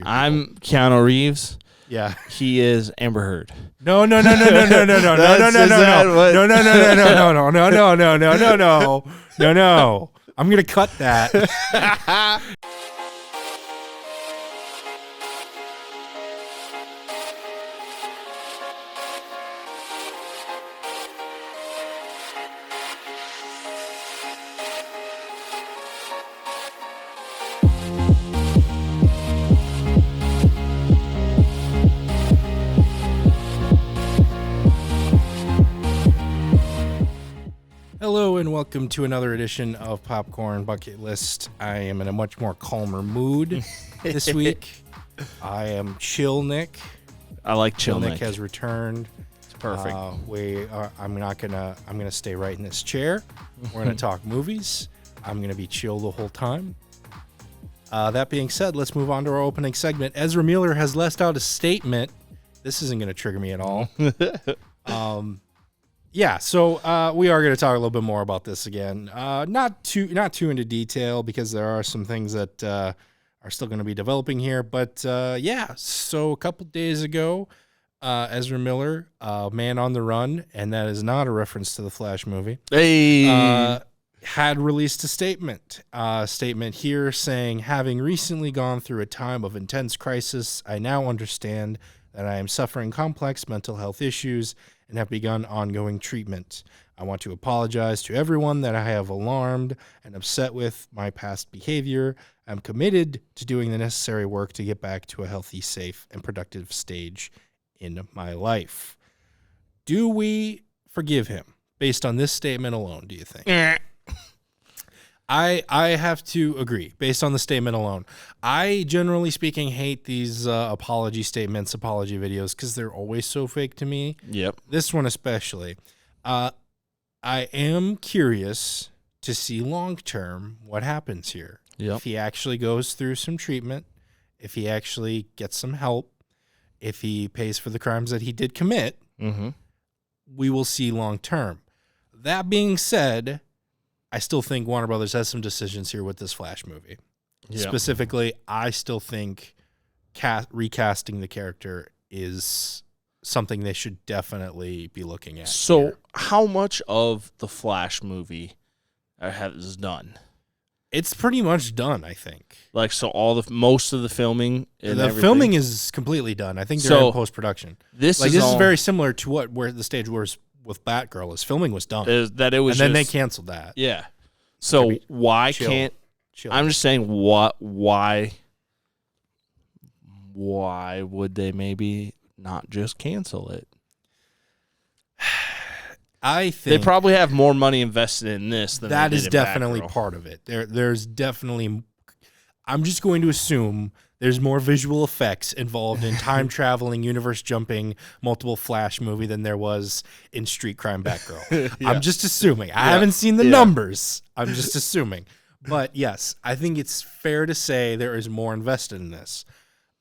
I'm Keanu Reeves. Yeah. He is Amber Heard. No. I'm gonna cut that. Hello and welcome to another edition of Popcorn Bucket List. I am in a much more calmer mood this week. I am Chill Nick. I like Chill Nick. Nick has returned. It's perfect. I'm gonna stay right in this chair. We're gonna talk movies. I'm gonna be chill the whole time. That being said, let's move on to our opening segment. Ezra Miller has left out a statement. This isn't gonna trigger me at all. Yeah, so we are going to talk a little bit more about this again. Not too into detail because there are some things that are still going to be developing here. But yeah, so a couple days ago, Ezra Miller, Man on the Run, and that is not a reference to the Flash movie, had released a statement. Statement here saying, having recently gone through a time of intense crisis, I now understand that I am suffering complex mental health issues and have begun ongoing treatment. I want to apologize to everyone that I have alarmed and upset with my past behavior. I'm committed to doing the necessary work to get back to a healthy, safe, and productive stage in my life. Do we forgive him based on this statement alone, do you think? I have to agree, based on the statement alone. I, generally speaking, hate these apology statements, apology videos, because they're always so fake to me. Yep. This one especially. I am curious to see long-term what happens here. Yep. If he actually goes through some treatment, if he actually gets some help, if he pays for the crimes that he did commit, we will see long-term. That being said, I still think Warner Brothers has some decisions here with this Flash movie. Yep. Specifically, I still think recasting the character is something they should definitely be looking at. So, here. How much of the Flash movie is done? It's pretty much done, I think. Like, so most of the filming and everything? Filming is completely done. I think they're in post-production. This is very similar to where the stage was with Batgirl. Is filming was done. Then they canceled that. Yeah. So why can't... I'm just saying, why would they maybe not just cancel it? I think they probably have more money invested in this than that they did is in definitely Batgirl. part of it. There's definitely. I'm just going to assume there's more visual effects involved in time traveling, universe jumping, multiple Flash movie than there was in Street Crime Batgirl. Yeah. I'm just assuming. I haven't seen the numbers. I'm just assuming. But yes, I think it's fair to say there is more invested in this.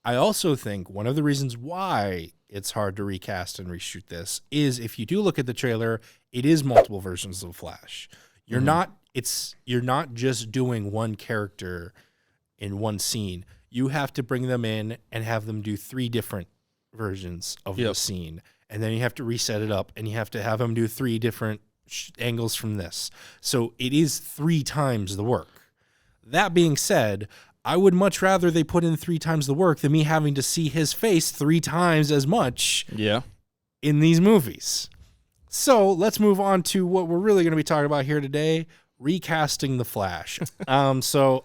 I also think one of the reasons why it's hard to recast and reshoot this is if you do look at the trailer, it is multiple versions of Flash. You're not just doing one character in one scene. You have to bring them in and have them do 3 different versions of the scene. And then you have to reset it up and you have to have them do 3 different angles from this. So it is 3 times the work. That being said, I would much rather they put in 3 times the work than me having to see his face 3 times as much in these movies. So let's move on to what we're really going to be talking about here today, recasting the Flash. So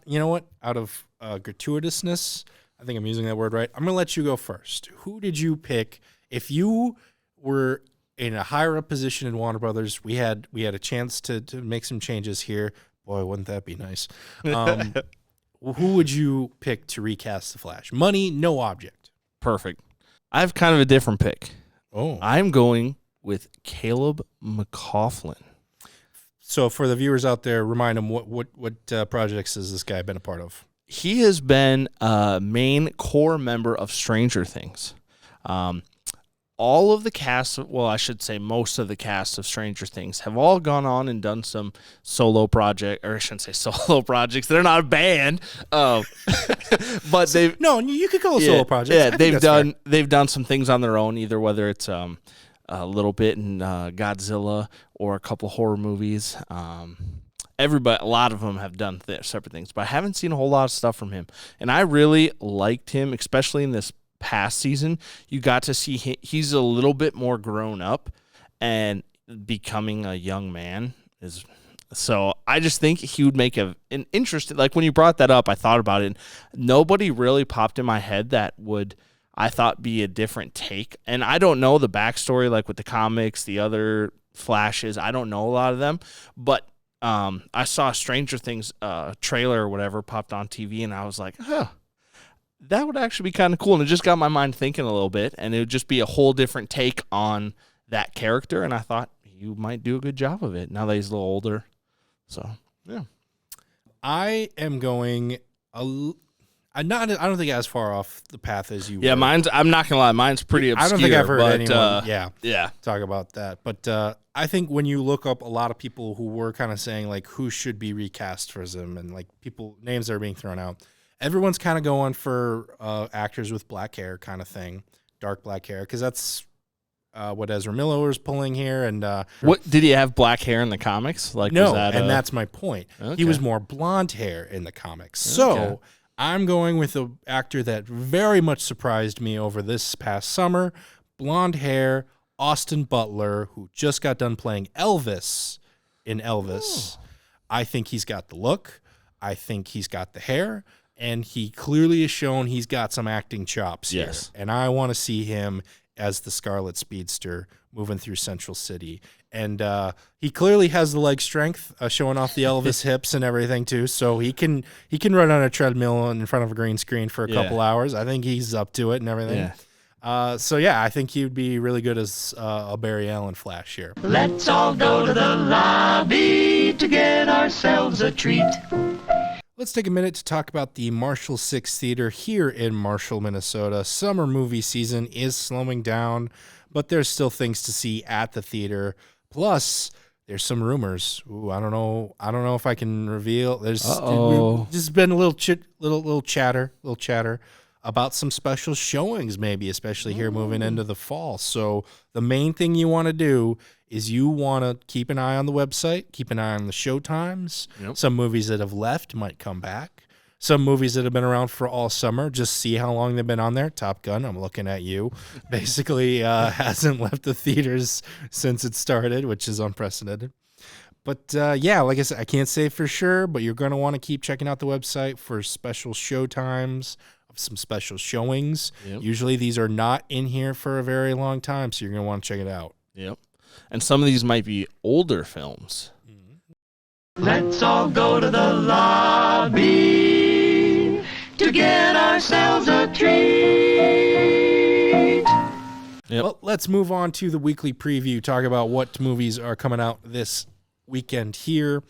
you know what? Out of gratuitousness, I think I'm using that word right. I'm going to let you go first. Who did you pick? If you were in a higher up position in Warner Brothers, we had a chance to make some changes here. Boy, wouldn't that be nice? Who would you pick to recast the Flash? Money, no object. Perfect. I have kind of a different pick. Oh, I'm going with Caleb McLaughlin. So for the viewers out there, remind them what projects has this guy been a part of? He has been a main core member of Stranger Things. all of the cast, well, I should say most of the cast of Stranger Things have all gone on and done some solo project, or I shouldn't say solo projects. They're not a band, but they've you could call it solo projects. Yeah, they've done some things on their own, either whether it's a little bit in Godzilla or a couple horror movies. A lot of them have done separate things, but I haven't seen a whole lot of stuff from him, and I really liked him, especially in this past season. You got to see he's a little bit more grown up and becoming a young man. So I just think he would make an interesting, like when you brought that up, I thought about it. Nobody really popped in my head that would, I thought, be a different take. And I don't know the backstory, like with the comics, the other Flashes. I don't know a lot of them, but I saw a Stranger Things trailer or whatever popped on TV, and I was like, that would actually be kind of cool. And it just got my mind thinking a little bit, and it would just be a whole different take on that character. And I thought you might do a good job of it now that he's a little older. So, yeah. I am going I don't think as far off the path as you were. Mine's, I'm not going to lie, mine's pretty obscure. I don't think I've heard anyone yeah. talk about that. But I think when you look up a lot of people who were kind of saying, like, who should be recast for them, and, like, names that are being thrown out, everyone's kind of going for actors with black hair kind of thing, dark black hair, because that's what Ezra Miller was pulling here. And what did he have black hair in the comics? Like, no, was that and that's my point. Okay. He was more blonde hair in the comics. So I'm going with an actor that very much surprised me over this past summer. Blonde hair, Austin Butler, who just got done playing Elvis in Elvis. I think he's got the look. I think he's got the hair. And he clearly has shown he's got some acting chops here. Yes. And I want to see him as the Scarlet Speedster moving through Central City. And he clearly has the leg strength, showing off the Elvis hips and everything too. So he can run on a treadmill in front of a green screen for a couple hours. I think he's up to it and everything. Yeah. I think he would be really good as a Barry Allen Flash here. Let's all go to the lobby to get ourselves a treat. Let's take a minute to talk about the Marshall 6 Theater here in Marshall, Minnesota. Summer movie season is slowing down, but there's still things to see at the theater. Plus, there's some rumors. Ooh, I don't know if I can reveal. There's been a little chatter about some special showings, maybe, especially here moving into the fall. So the main thing you want to do is you want to keep an eye on the website, keep an eye on the show times. Yep. Some movies that have left might come back. Some movies that have been around for all summer, just see how long they've been on there. Top Gun, I'm looking at you, basically hasn't left the theaters since it started, which is unprecedented. But like I said, I can't say for sure, but you're going to want to keep checking out the website for special show times, some special showings. Yep. Usually these are not in here for a very long time, so you're going to want to check it out. Yep. And some of these might be older films. Let's all go to the lobby to get ourselves a treat. Yep. Well, let's move on to the weekly preview, talk about what movies are coming out this weekend here.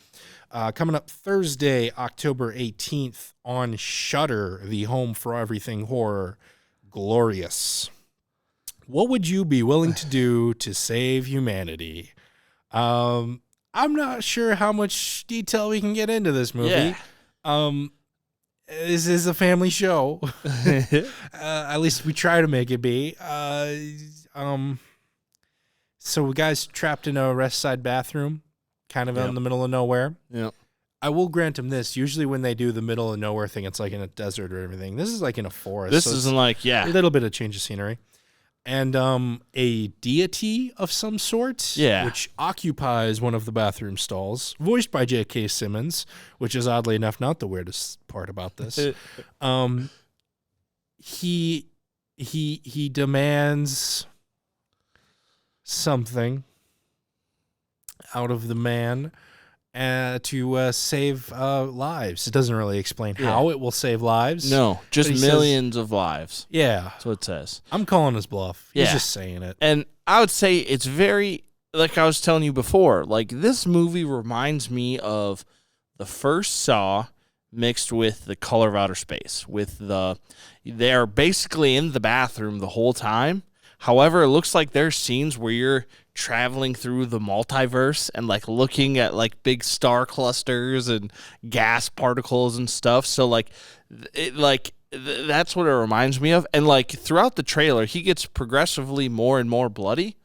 Coming up Thursday, October 18th on Shudder, the home for everything horror, Glorious. What would you be willing to do to save humanity? I'm not sure how much detail we can get into this movie. Yeah. This is a family show. At least we try to make it be. So we guys trapped in a West Side bathroom, kind of in the middle of nowhere. Yeah. I will grant them this. Usually when they do the middle of nowhere thing, it's like in a desert or everything. This is like in a forest. This isn't like, a little bit of change of scenery. And a deity of some sort, which occupies one of the bathroom stalls, voiced by J.K. Simmons, which is oddly enough not the weirdest part about this. He demands something out of the man to save lives. It doesn't really explain how it will save lives. No, just millions of lives. Yeah. That's what it says. I'm calling his bluff. He's just saying it. And I would say it's very, like I was telling you before, like this movie reminds me of the first Saw mixed with The Color of Outer Space. They're basically in the bathroom the whole time. However, it looks like there's scenes where you're traveling through the multiverse and like looking at like big star clusters and gas particles and stuff. So like, that's what it reminds me of. And like throughout the trailer, he gets progressively more and more bloody,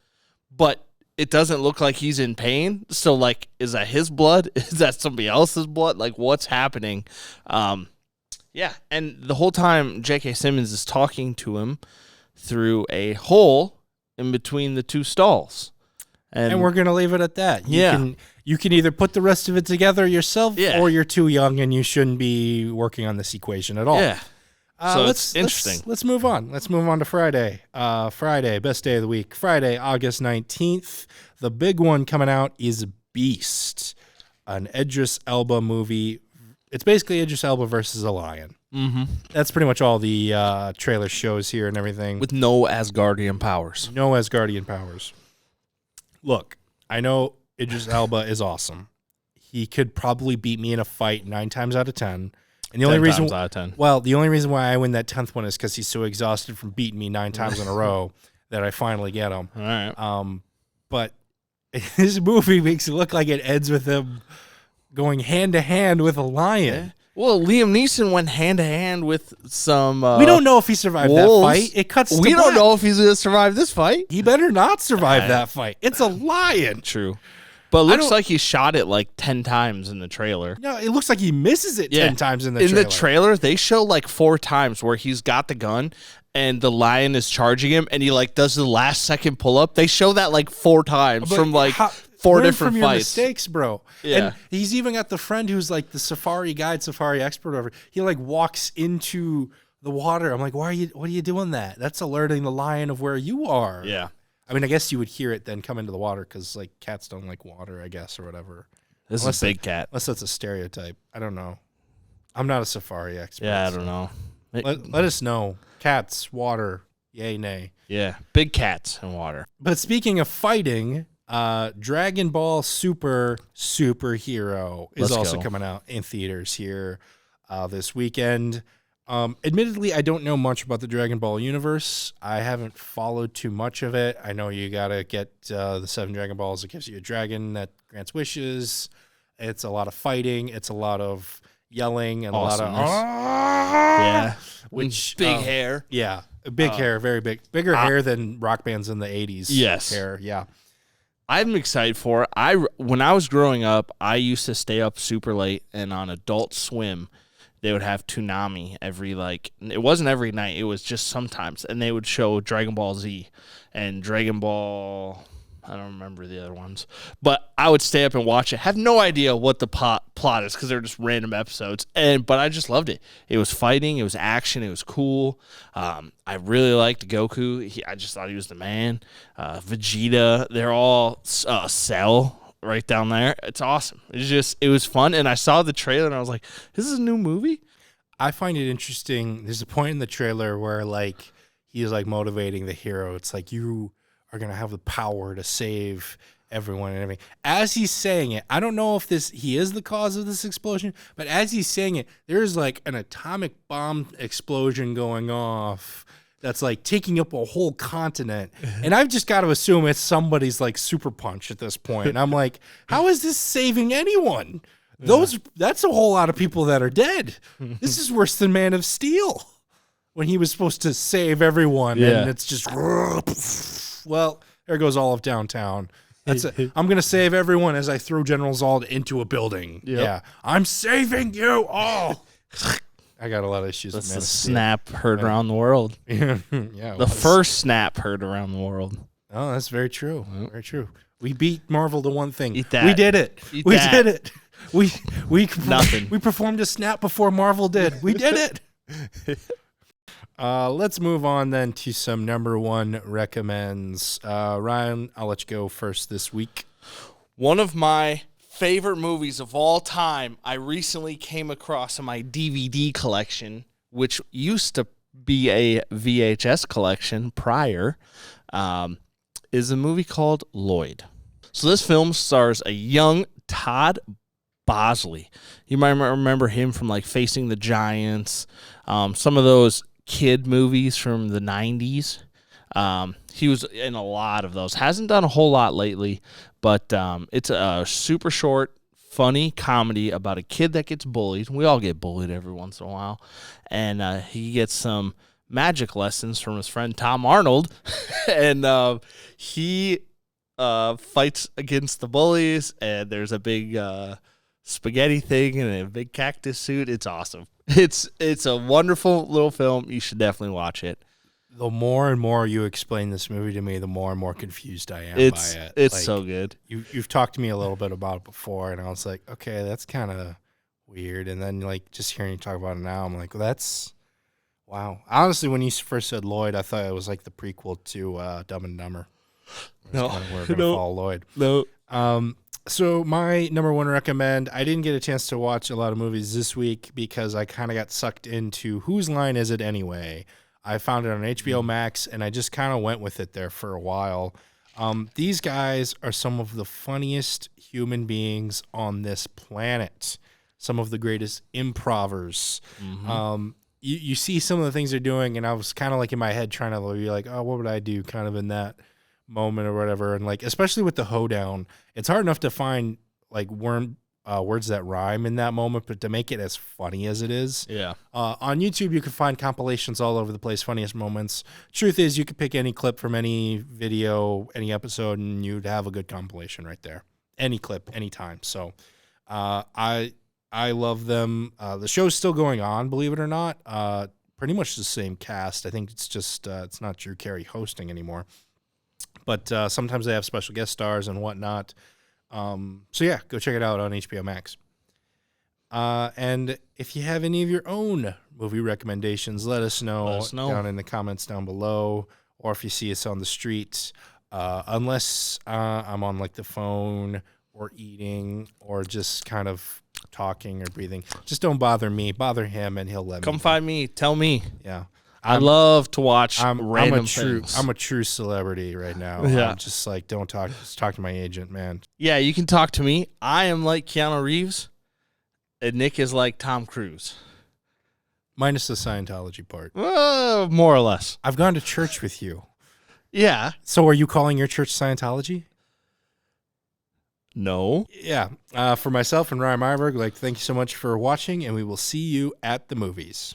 but it doesn't look like he's in pain. So like, is that his blood? Is that somebody else's blood? Like, what's happening? Yeah. And the whole time J.K. Simmons is talking to him through a hole in between the two stalls. And we're going to leave it at that. You can either put the rest of it together yourself, or you're too young and you shouldn't be working on this equation at all. Yeah. So it's interesting. Let's move on. Let's move on to Friday. Friday, best day of the week. Friday, August 19th. The big one coming out is Beast, an Idris Elba movie. It's basically Idris Elba versus a lion. Mm-hmm. That's pretty much all the trailer shows here and everything. With no Asgardian powers. No Asgardian powers. Look, I know Idris Elba is awesome. He could probably beat me in a fight 9 times out of 10. And the only reason, 10 times out of 10. Well, the only reason why I win that 10th one is because he's so exhausted from beating me 9 times in a row that I finally get him. All right. But this movie makes it look like it ends with him going hand to hand with a lion. Yeah. Well, Liam Neeson went hand to hand with some. We don't know if he survived wolves. that fight. It cuts. We don't know if he's going to survive this fight. He better not survive that fight. It's a lion. True. But it looks like he shot it like 10 times in the trailer. No, it looks like he misses it 10 times in the trailer. In the trailer, they show like 4 times where he's got the gun and the lion is charging him and he like does the last second pull up. They show that like 4 times from like 4 different from fights. Your mistakes, bro. Yeah. And he's even got the friend who's like the safari guide, safari expert over. He like walks into the water. I'm like, what are you doing that? That's alerting the lion of where you are. Yeah. I mean, I guess you would hear it then come into the water because like cats don't like water, I guess, or whatever. This is a big cat. Unless that's a stereotype. I don't know. I'm not a safari expert. Yeah, I don't know. Let us know. Cats, water, yay, nay. Yeah, big cats and water. But speaking of fighting, Dragon Ball Superhero is also coming out in theaters here this weekend. Admittedly, I don't know much about the Dragon Ball universe. I haven't followed too much of it. I know you gotta get the 7 Dragon Balls. It gives you a dragon that grants wishes. It's a lot of fighting. It's a lot of yelling and a lot of which big hair. Yeah, big hair, very big, bigger hair than rock bands in the 80s. Yes, hair. Yeah. I'm excited for it. When I was growing up, I used to stay up super late, and on Adult Swim, they would have Toonami every, like, it wasn't every night, it was just sometimes, and they would show Dragon Ball Z and Dragon Ball, I don't remember the other ones, but I would stay up and watch it. Have no idea what the plot is because they're just random episodes, but I just loved it. It was fighting, it was action, it was cool. I really liked Goku. I just thought he was the man. Vegeta, they're all Cell right down there. It's awesome. It was fun, and I saw the trailer and I was like, this is a new movie? I find it interesting. There's a point in the trailer where like he's like motivating the hero. It's like, you are going to have the power to save everyone and everything. As he's saying it, I don't know if he is the cause of this explosion, but as he's saying it, there's like an atomic bomb explosion going off that's like taking up a whole continent. And I've just got to assume it's somebody's like super punch at this point. And I'm like, how is this saving anyone? That's a whole lot of people that are dead. This is worse than Man of Steel when he was supposed to save everyone. Yeah. And it's just, well, there goes all of downtown. That's it. I'm going to save everyone as I throw General Zod into a building. Yep. Yeah. I'm saving you all. I got a lot of issues with That's Man the of Steel. snap heard around the world. Yeah, the first snap heard around the world. Oh, that's very true. Very true. We beat Marvel to one thing. Eat that. We did it. Eat we that. did it. Nothing. We performed a snap before Marvel did. We did it. Let's move on then to some number 1 recommends. Ryan, I'll let you go first this week. One of my favorite movies of all time I recently came across in my DVD collection, which used to be a VHS collection prior, is a movie called Lloyd. So this film stars a young Todd Bosley. You might remember him from like Facing the Giants, some of those kid movies from the 90s. He was in a lot of those. Hasn't done a whole lot lately, but it's a super short, funny comedy about a kid that gets bullied. We all get bullied every once in a while. And he gets some magic lessons from his friend Tom Arnold. And he fights against the bullies, and there's a big spaghetti thing and a big cactus suit. It's awesome. It's a wonderful little film. You should definitely watch it. The more and more you explain this movie to me, the more and more confused I am by it. It's Like, so good. You've talked to me a little bit about it before, and I was like, okay, that's kind of weird. And then, like, just hearing you talk about it now, I'm like, well, that's wow. Honestly, when you first said Lloyd, I thought it was like the prequel to Dumb and Dumber. No, We're gonna follow Lloyd. No. So my number one recommend, I didn't get a chance to watch a lot of movies this week because I kind of got sucked into Whose Line Is It Anyway? I found it on HBO Max, and I just kind of went with it there for a while. These guys are some of the funniest human beings on this planet, some of the greatest improvers. You see some of the things they're doing, and I was kind of like in my head trying to be like, oh, what would I do kind of in that moment or whatever. And like, especially with the hoedown, it's hard enough to find like words that rhyme in that moment, but to make it as funny as it is. Yeah. On YouTube, you can find compilations all over the place, funniest moments. Truth is, you could pick any clip from any video, any episode, and you'd have a good compilation right there. Any clip, anytime. So I love them. The show's still going on, believe it or not. Pretty much the same cast. I think it's just it's not Drew Carey hosting anymore. But sometimes they have special guest stars and whatnot. So yeah, go check it out on HBO Max. And if you have any of your own movie recommendations, let us know down in the comments down below, or if you see us on the streets. Unless I'm on like the phone or eating or just kind of talking or breathing, just don't bother me. Bother him, and he'll let me. Come find me. Tell me. Yeah. I love to watch random things. I'm a true celebrity right now. Yeah. I'm just like, don't talk. Just talk to my agent, man. Yeah, you can talk to me. I am like Keanu Reeves, and Nick is like Tom Cruise. Minus the Scientology part. More or less. I've gone to church with you. Yeah. So are you calling your church Scientology? No. Yeah. For myself and Ryan Meyerberg, thank you so much for watching, and we will see you at the movies.